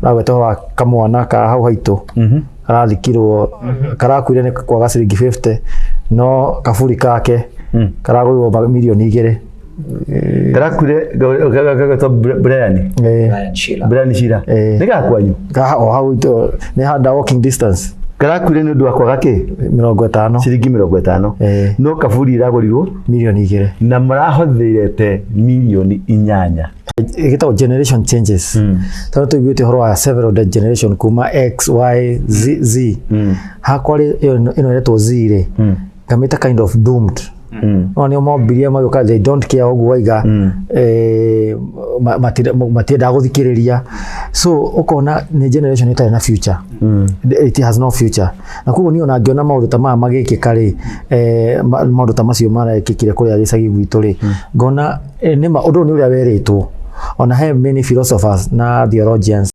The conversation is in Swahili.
Ragweta wa kamwana ka hau haitu arathikirwo karakuire ni kwaga ciringi 50 no kaburi kake karagurwo milioni 2 karakure gagato Brian Shira nika kwanyu o hau ni handa walking distance karakure ni ndwa kwaga ke 50 ciringi 50 no kaburi iragurirwo milioni 2 na marahothirete milioni 8 igitago generation changes tano tuiguite horo wa several generation kuma X Y Z hakwari ino iretwo Z ri ngamita kind of doomed no ni mobiria magoka they don't care ogu waiga matida guthikiriria so ukona ni generation ita na future it has no future na koguo ni ona ngiona maundu ta maya magikika ri maundu ta macio marekikire kuria gicagi gwitu ri ngona ni maundu ni uria weritwo ona he many philosophers na theologians